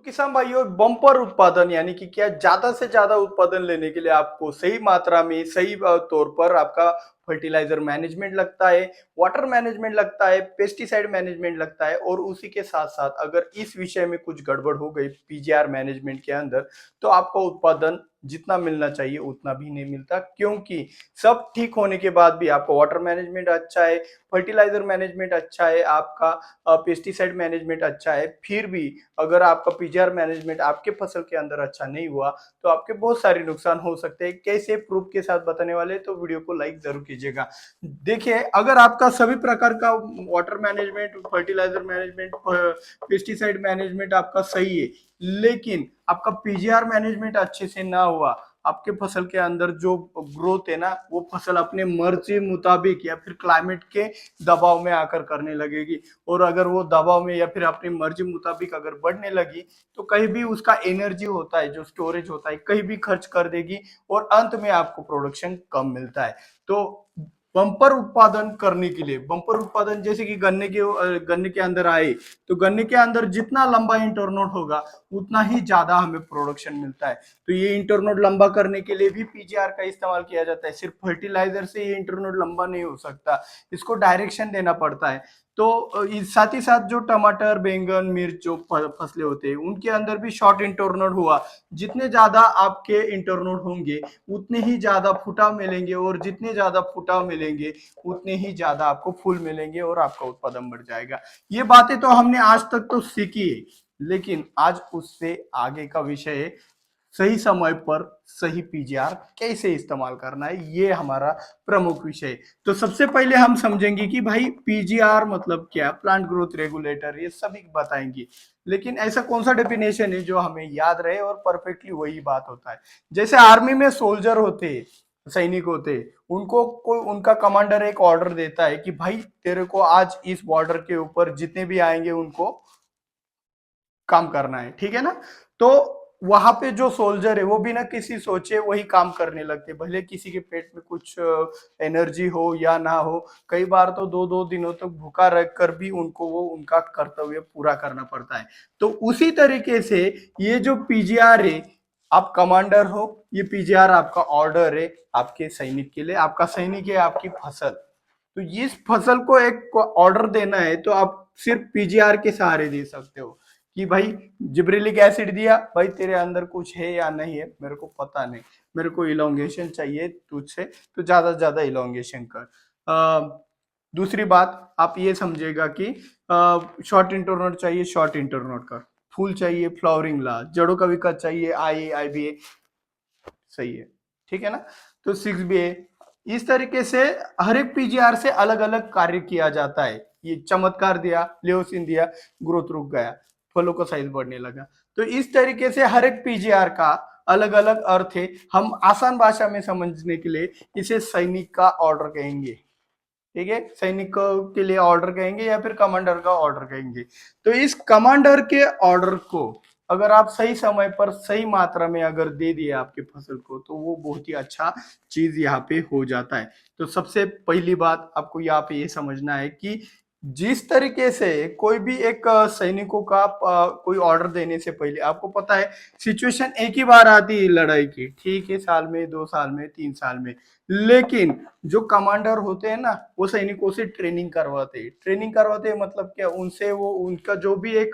किसान भाइयों, बम्पर उत्पादन यानी कि क्या ज्यादा से ज्यादा उत्पादन लेने के लिए आपको सही मात्रा में सही तौर पर आपका फर्टिलाइजर मैनेजमेंट लगता है, वाटर मैनेजमेंट लगता है, पेस्टिसाइड मैनेजमेंट लगता है। और उसी के साथ साथ अगर इस विषय में कुछ गड़बड़ हो गई पीजीआर मैनेजमेंट के अंदर, तो आपका उत्पादन जितना मिलना चाहिए उतना भी नहीं मिलता। क्योंकि सब ठीक होने के बाद भी आपका वाटर मैनेजमेंट अच्छा है, फर्टिलाइजर मैनेजमेंट अच्छा है, आपका पेस्टिसाइड मैनेजमेंट अच्छा है, फिर भी अगर आपका पीजीआर मैनेजमेंट आपके फसल के अंदर अच्छा नहीं हुआ तो आपके बहुत सारे नुकसान हो सकते हैं। कैसे प्रूफ के साथ बताने वाले, तो वीडियो को लाइक जरूर कीजिएगा। देखिए, अगर आपका सभी प्रकार का water management, fertilizer management, pesticide management आपका सही है, लेकिन आपका पीजीआर मैनेजमेंट अच्छे से ना हुआ, आपके फसल के अंदर जो ग्रोथ है ना, वो फसल अपने मर्जी मुताबिक या फिर क्लाइमेट के दबाव में आकर करने लगेगी। और अगर वो दबाव में या फिर अपनी मर्जी मुताबिक अगर बढ़ने लगी, तो कहीं भी उसका एनर्जी होता है, जो स्टोरेज होता है, कहीं भी खर्च कर देगी और अंत में आपको प्रोडक्शन कम मिलता है। तो बम्पर उत्पादन करने के लिए, बम्पर उत्पादन जैसे कि गन्ने के अंदर आए, तो गन्ने के अंदर जितना लंबा इंटरनोड होगा उतना ही ज्यादा हमें प्रोडक्शन मिलता है। तो ये इंटरनोड लंबा करने के लिए भी पीजीआर का इस्तेमाल किया जाता है। सिर्फ फर्टिलाइजर से ये इंटरनोड लंबा नहीं हो सकता, इसको डायरेक्शन देना पड़ता है। तो साथ ही साथ जो टमाटर, बैंगन, मिर्च जो फसलें होते हैं, उनके अंदर भी शॉर्ट इंटरनोड हुआ। जितने ज्यादा आपके इंटरनोड होंगे उतने ही ज्यादा फुटाव मिलेंगे, और जितने ज्यादा फुटाव मिलेंगे उतने ही ज्यादा आपको फूल मिलेंगे और आपका उत्पादन बढ़ जाएगा। ये बातें तो हमने आज तक तो सीखी है, लेकिन आज उससे आगे का विषय है सही समय पर सही पीजीआर कैसे इस्तेमाल करना है, ये हमारा प्रमुख विषय है। तो सबसे पहले हम समझेंगे कि भाई पीजीआर मतलब क्या, प्लांट ग्रोथ रेगुलेटर, ये सभी बताएंगे। लेकिन ऐसा कौन सा डेफिनेशन है जो हमें याद रहे और परफेक्टली वही बात होता है। जैसे आर्मी में सोल्जर होते हैं, सैनिक होते हैं, उनको कोई उनका कमांडर एक ऑर्डर देता है कि भाई तेरे को आज इस बॉर्डर के ऊपर जितने भी आएंगे उनको काम करना है, ठीक है ना। तो वहां पे जो सोल्जर है वो बिना किसी सोचे वही काम करने लगते, भले किसी के पेट में कुछ एनर्जी हो या ना हो। कई बार तो दो दो दिनों तक भूखा रह कर भी उनको वो उनका कर्तव्य पूरा करना पड़ता है। तो उसी तरीके से ये जो पीजीआर है, आप कमांडर हो, ये पीजीआर आपका ऑर्डर है आपके सैनिक के लिए। आपका सैनिक है आपकी फसल, तो इस फसल को एक ऑर्डर देना है तो आप सिर्फ पीजीआर के सहारे दे सकते हो कि भाई जिब्रेलिक एसिड दिया, भाई तेरे अंदर कुछ है या नहीं है मेरे को पता नहीं, मेरे को इलोंगेशन चाहिए तुझसे, तो ज्यादा से ज्यादा इलोंगेशन कर। दूसरी बात आप ये समझेगा कि शॉर्ट इंटरनोड चाहिए, शॉर्ट इंटरनोड कर। फूल चाहिए, फ्लावरिंग ला। जड़ों का विकास चाहिए, आई बी ए, सही है, ठीक है ना। तो 6 बी इस तरीके से हर एक पीजीआर से अलग अलग कार्य किया जाता है। ये चमत्कार दिया, लियोसिन दिया, ग्रोथ रुक गया, फलों का साइज बढ़ने लगा। तो इस तरीके से हर एक पीजीआर का अलग अलग अर्थ है। हम आसान भाषा में समझने के लिए इसे सैनिक का ऑर्डर कहेंगे, ठीक है। सैनिक के लिए ऑर्डर कहेंगे या फिर कमांडर का ऑर्डर कहेंगे। तो इस कमांडर के ऑर्डर को अगर आप सही समय पर सही मात्रा में अगर दे दिए आपके फसल को, तो वो बहुत ही अच्छा चीज यहाँ पे हो जाता है। तो सबसे पहली बात आपको यहाँ पे ये समझना है कि जिस तरीके से कोई भी एक सैनिकों का कोई ऑर्डर देने से पहले आपको पता है सिचुएशन एक ही बार आती है लड़ाई की, ठीक है, साल में, 2 साल में, 3 साल में। लेकिन जो कमांडर होते हैं ना, वो सैनिकों से ट्रेनिंग करवाते हैं। ट्रेनिंग करवाते हैं मतलब क्या, उनसे वो उनका जो भी एक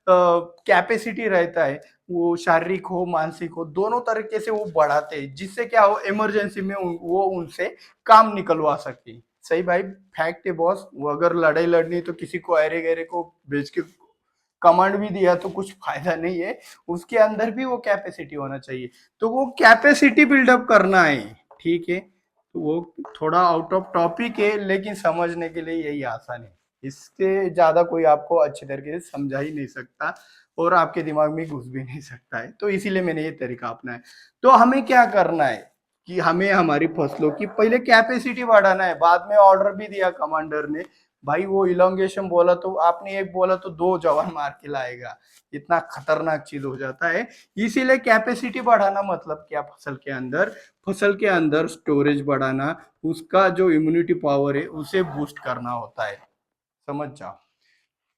कैपेसिटी रहता है, वो शारीरिक हो मानसिक हो दोनों तरीके से वो बढ़ाते हैं, जिससे क्या हो इमरजेंसी में वो उनसे काम निकलवा सकते हैं। सही भाई, फैक्ट है बॉस। वो अगर लड़ाई लड़नी तो किसी को अरे गहरे को भेज के कमांड भी दिया तो कुछ फायदा नहीं है, उसके अंदर भी वो कैपेसिटी होना चाहिए। तो वो कैपेसिटी बिल्डअप करना है, ठीक है। तो वो थोड़ा आउट ऑफ टॉपिक है, लेकिन समझने के लिए यही आसान है। इससे ज्यादा कोई आपको अच्छे तरीके से समझा ही नहीं सकता और आपके दिमाग में घुस भी नहीं सकता है, तो इसीलिए मैंने ये तरीका अपनाया। तो हमें क्या करना है कि हमें हमारी फसलों की पहले कैपेसिटी बढ़ाना है। बाद में ऑर्डर भी दिया कमांडर ने, भाई वो इलोंगेशन बोला तो आपने एक बोला तो दो जवान मार के लाएगा, इतना खतरनाक चीज हो जाता है। इसीलिए कैपेसिटी बढ़ाना मतलब क्या, फसल के अंदर स्टोरेज बढ़ाना, उसका जो इम्यूनिटी पावर है उसे बूस्ट करना होता है, समझ जाओ।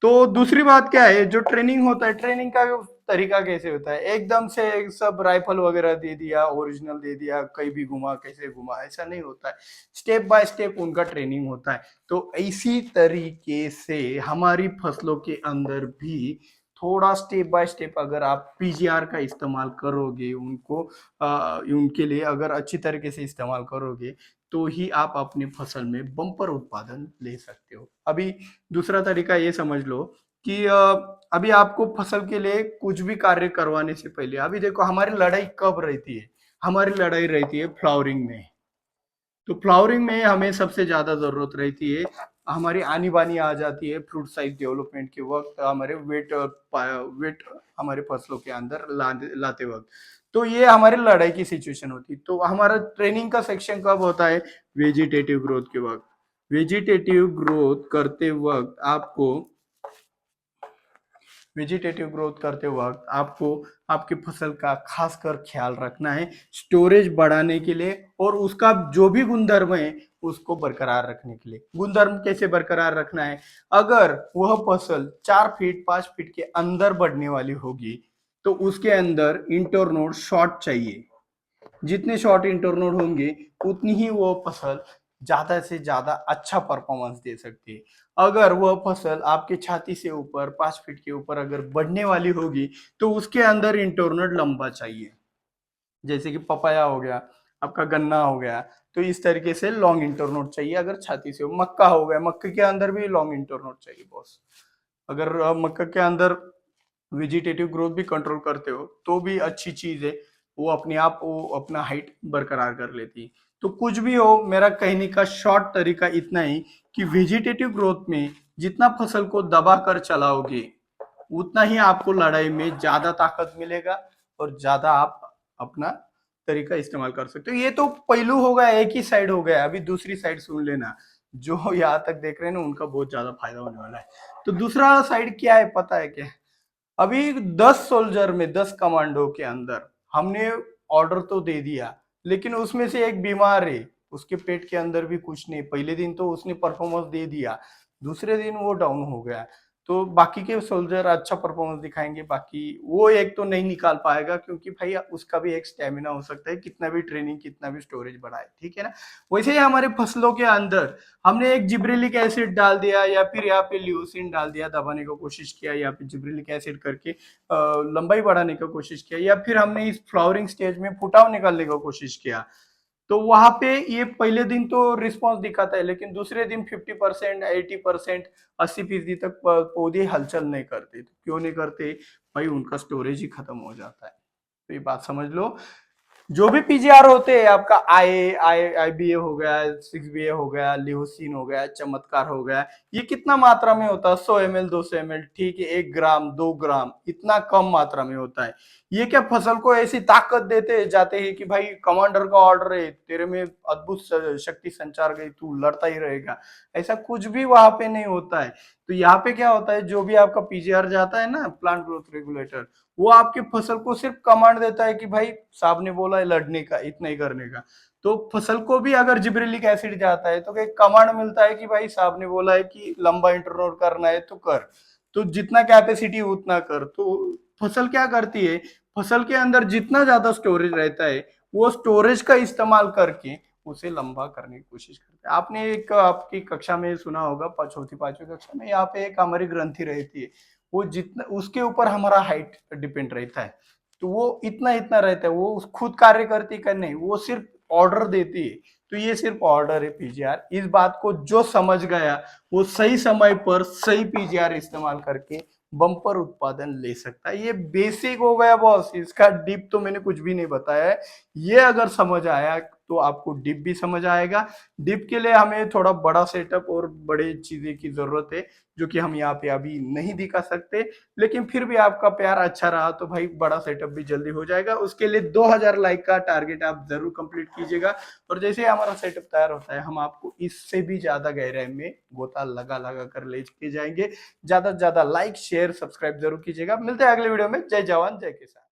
तो दूसरी बात क्या है, जो ट्रेनिंग होता है, ट्रेनिंग का तरीका कैसे होता है, एकदम से सब राइफल वगैरह दे दिया, ओरिजिनल दे दिया, कहीं भी घुमा कैसे घुमा, ऐसा नहीं होता है। स्टेप बाय स्टेप उनका ट्रेनिंग होता है। तो इसी तरीके से हमारी फसलों के अंदर भी थोड़ा स्टेप बाय स्टेप अगर आप पीजीआर का इस्तेमाल करोगे, उनको उनके लिए अगर अच्छी तरीके से इस्तेमाल करोगे, तो ही आप अपनी फसल में बम्पर उत्पादन ले सकते हो। अभी दूसरा तरीका ये समझ लो कि अभी आपको फसल के लिए कुछ भी कार्य करवाने से पहले, अभी देखो हमारी लड़ाई कब रहती है, हमारी लड़ाई रहती है फ्लावरिंग में। तो फ्लावरिंग में हमें सबसे ज्यादा जरूरत रहती है, हमारी आनी बानी आ जाती है फ्रूट साइज डेवलपमेंट के वक्त, हमारे वेट हमारे फसलों के अंदर लाते वक्त। तो ये हमारी लड़ाई की सिचुएशन होती है। तो हमारा ट्रेनिंग का सेक्शन कब होता है, वेजिटेटिव ग्रोथ के वक्त। वेजिटेटिव ग्रोथ करते वक्त आपको वेजिटेटिव ग्रोथ करते वक्त आपको आपकी फसल का खासकर ख्याल रखना है, स्टोरेज बढ़ाने के लिए और उसका जो भी गुणधर्म है उसको बरकरार रखने के लिए। गुणधर्म कैसे बरकरार रखना है, अगर वह फसल 4 फीट 5 फीट के अंदर बढ़ने वाली होगी तो उसके अंदर इंटरनोड शॉर्ट चाहिए। जितने शॉर्ट इंटरनोड होंगे उतनी ही वो फसल ज्यादा से ज्यादा अच्छा परफॉर्मेंस दे सकती है। अगर वह फसल आपके छाती से ऊपर 5 फीट के ऊपर अगर बढ़ने वाली होगी तो उसके अंदर इंटरनोड लंबा चाहिए। जैसे कि पपाया हो गया, आपका गन्ना हो गया, तो इस तरीके से लॉन्ग इंटरनोड चाहिए। अगर छाती से मक्का हो गया, मक्के के अंदर भी लॉन्ग इंटरनोड चाहिए बॉस। अगर मक्का के अंदर वेजिटेटिव ग्रोथ भी कंट्रोल करते हो तो भी अच्छी चीज है, वो अपने आप वो अपना हाइट बरकरार कर लेती है। तो कुछ भी हो, मेरा कहने का शॉर्ट तरीका इतना ही कि वेजिटेटिव ग्रोथ में जितना फसल को दबा कर चलाओगे उतना ही आपको लड़ाई में ज्यादा ताकत मिलेगा और ज्यादा आप अपना तरीका इस्तेमाल कर सकते हो। ये तो पहलू हो गया, एक ही साइड हो गया। अभी दूसरी साइड सुन लेना, जो यहाँ तक देख रहे हैं ना उनका बहुत ज्यादा फायदा होने वाला है। तो दूसरा साइड क्या है पता है क्या, अभी 10 सोल्जर में 10 कमांडो के अंदर हमने ऑर्डर तो दे दिया, लेकिन उसमें से एक बीमार है, उसके पेट के अंदर भी कुछ नहीं। पहले दिन तो उसने परफॉर्मेंस दे दिया, दूसरे दिन वो डाउन हो गया। तो बाकी के सोल्जर अच्छा परफॉर्मेंस दिखाएंगे, बाकी वो एक तो नहीं निकाल पाएगा, क्योंकि भाई उसका भी एक स्टेमिना हो सकता है, कितना भी ट्रेनिंग कितना भी स्टोरेज बढ़ाए, ठीक है ना। वैसे ही हमारे फसलों के अंदर हमने एक जिब्रेलिक एसिड डाल दिया या फिर यहाँ पे ल्यूसिन डाल दिया, दबाने की कोशिश किया, या फिर जिब्रेलिक एसिड करके लंबाई बढ़ाने की कोशिश किया, या फिर हमने इस फ्लावरिंग स्टेज में फुटाव निकालने की कोशिश किया। तो वहां पे ये पहले दिन तो रिस्पॉन्स दिखाता है, लेकिन दूसरे दिन 50% 80% 80% तक पौधे हलचल नहीं करते। तो क्यों नहीं करते भाई, उनका स्टोरेज ही खत्म हो जाता है। तो ये बात समझ लो। जो भी पीजीआर होते हैं, आपका आईबीए हो गया, 6बीए हो गया, लिहोसिन हो गया, चमत्कार हो गया, ये कितना मात्रा में होता है, 100 ml 200 ml, ठीक है, 1 ग्राम 2 ग्राम, इतना कम मात्रा में होता है। ये क्या फसल को ऐसी ताकत देते जाते हैं कि भाई कमांडर का ऑर्डर है, तेरे में अद्भुत शक्ति संचार गई, तू लड़ता ही रहेगा, ऐसा कुछ भी वहां पे नहीं होता है। तो यहाँ पे क्या होता है, जो भी आपका पीजीआर जाता है ना, प्लांट ग्रोथ रेगुलेटर, वो आपके फसल को सिर्फ कमांड देता है कि भाई साहब ने बोला है लड़ने का, इतना ही करने का। तो फसल को भी अगर जिब्रेलिक एसिड जाता है तो एक कमांड मिलता है कि भाई साहब ने बोला है कि लंबा इंटरनोड करना है तो कर, तो जितना कैपेसिटी उतना कर। तो फसल क्या करती है, फसल के अंदर जितना ज्यादा स्टोरेज रहता है वो स्टोरेज का इस्तेमाल करके उसे लंबा करने की कोशिश करते हैं। आपने एक आपकी कक्षा में सुना होगा, चौथी पांचवी कक्षा में, यहाँ पे एक हमारी ग्रंथि रहती है, वो जितना उसके ऊपर हमारा हाइट डिपेंड रहता है। तो वो इतना इतना रहता है, वो खुद कार्य करती का नहीं, वो सिर्फ ऑर्डर देती है। तो ये सिर्फ ऑर्डर है पीजीआर। इस बात को जो समझ गया वो सही समय पर सही पीजीआर इस्तेमाल करके बम्पर उत्पादन ले सकता है। ये बेसिक हो गया बॉस, इसका डीप तो मैंने कुछ भी नहीं बताया है। ये अगर समझ आया तो आपको डीप भी समझ आएगा। डीप के लिए हमें थोड़ा बड़ा सेटअप और बड़े चीजें की जरूरत है, जो कि हम यहाँ पे अभी नहीं दिखा सकते। लेकिन फिर भी आपका प्यार अच्छा रहा तो भाई बड़ा सेटअप भी जल्दी हो जाएगा। उसके लिए 2000 लाइक का टारगेट आप जरूर कंप्लीट कीजिएगा। और जैसे ही हमारा सेटअप तैयार होता है हम आपको इससे भी ज्यादा गहराई में गोता लगा लगा कर ले के जाएंगे। ज्यादा से ज्यादा लाइक शेयर सब्सक्राइब जरूर कीजिएगा। मिलते हैं अगले वीडियो में। जय जवान जय किसान।